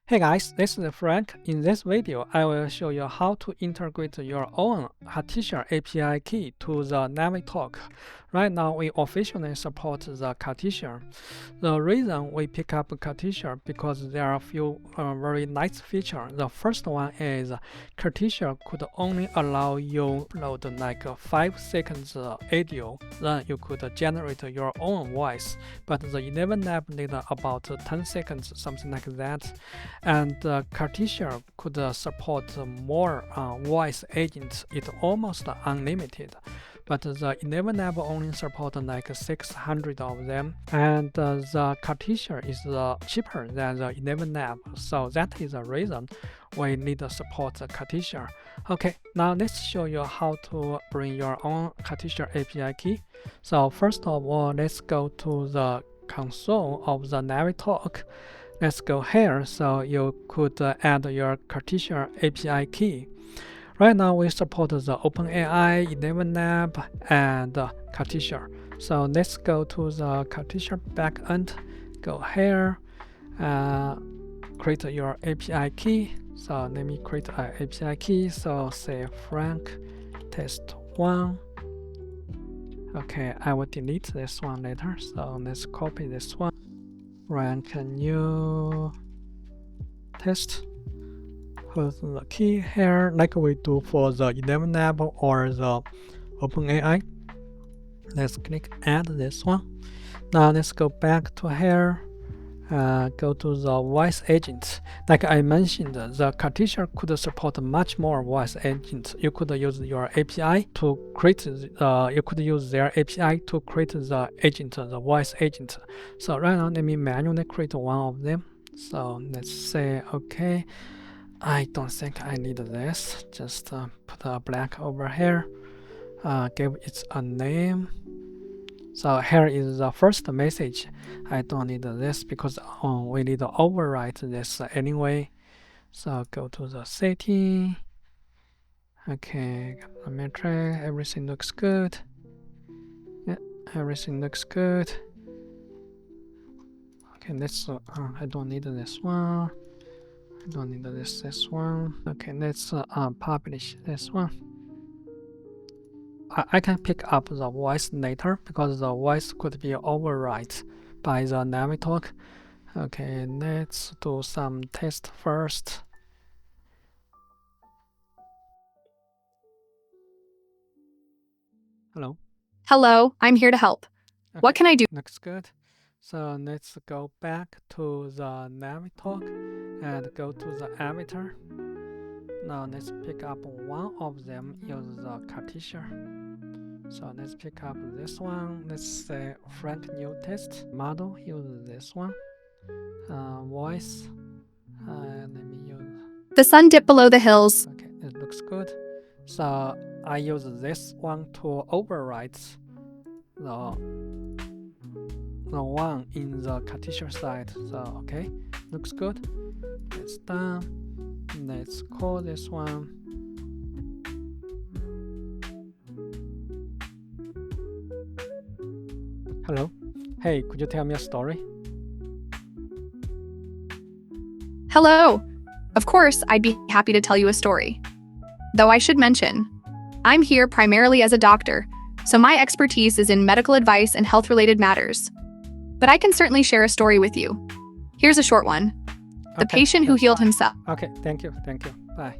Hey guys, this is Frank. In this video, I will show you how to integrate your own Cartesia API key to the NavTalk. Right now, we officially support the Cartesia. The reason we pick up Cartesia because there are a few very nice features. The first one is Cartesia could only allow you upload like 5 seconds audio, then you could generate your own voice. But the 11 nav need about 10 seconds, something like that. And Cartesia could support more voice agents. It's almost unlimited. But the 11 app only support like 600 of them, and the Cartesia is cheaper than the 11 app, so that is the reason we need to support the Cartesia. Okay, now let's show you how to bring your own Cartesia API key. So first of all, let's go to the console of the NavTalk. Let's go here, so you could add your Cartesia API key. Right now, we support the OpenAI, 11 app, and Cartesia. So let's go to the Cartesia backend. Go here, create your API key. So let me create an API key. So say Frank test 1. Okay, I will delete this one later. So let's copy this one. Rank a new test. Put the key here like we do for the 11 app or the OpenAI. Let's click add this one. Now let's go back to here. Go to the voice agent. Like I mentioned, the Cartesia could support much more voice agents. You could use your API to create. You could use their API to create the agent, the voice agent. So right now, let me manually create one of them. So let's say okay. I don't think I need this. Just put a blank over here. Give it a name. So here is the first message. I don't need this because we need to overwrite this anyway. So go to the setting. Okay, got the metric. Everything looks good. Yeah, everything looks good. Okay, let's. I don't need this one. I don't need this one. Okay, let's publish this one. I can pick up the voice later because the voice could be overwrite by the NavTalk. Okay, let's do some test first. Hello. Hello, I'm here to help. Okay, what can I do? Looks good. So let's go back to the NavTalk and go to the avatar. Now let's pick up one of them, use the Cartesia. So let's pick up this one. Let's say Frank new test model, use this one. Voice, let me use. The sun dipped below the hills. Okay, it looks good. So I use this one to overwrite the one in the Cartesia side. So okay, looks good. It's done. Let's call this one. Hello. Hey, could you tell me a story? Hello. Of course, I'd be happy to tell you a story. Though I should mention, I'm here primarily as a doctor, so my expertise is in medical advice and health-related matters. But I can certainly share a story with you. Here's a short one. The patient who healed himself. Okay, thank you. Bye.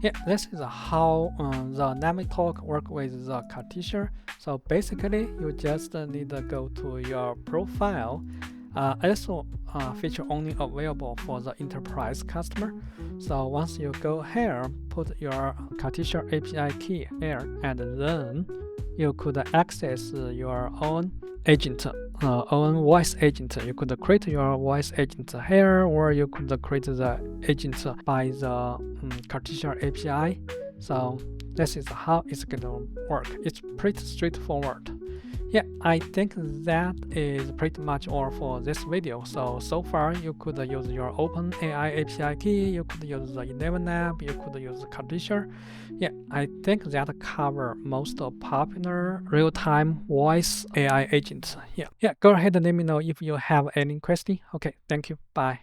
Yeah, this is how the NavTalk work with the Cartesia. So basically, you just need to go to your profile. Also, feature only available for the enterprise customer. So once you go here, put your Cartesia API key here, and then you could access your own agent, own voice agent. You could create your voice agent here, or you could create the agent by the Cartesia API. So this is how it's going to work. It's pretty straightforward. Yeah, I think that is pretty much all for this video. So far you could use your OpenAI API key, you could use the 11 app, you could use Cartesia. Yeah, I think that cover most popular real-time voice AI agents. Yeah, go ahead and let me know if you have any question. Okay, thank you. Bye.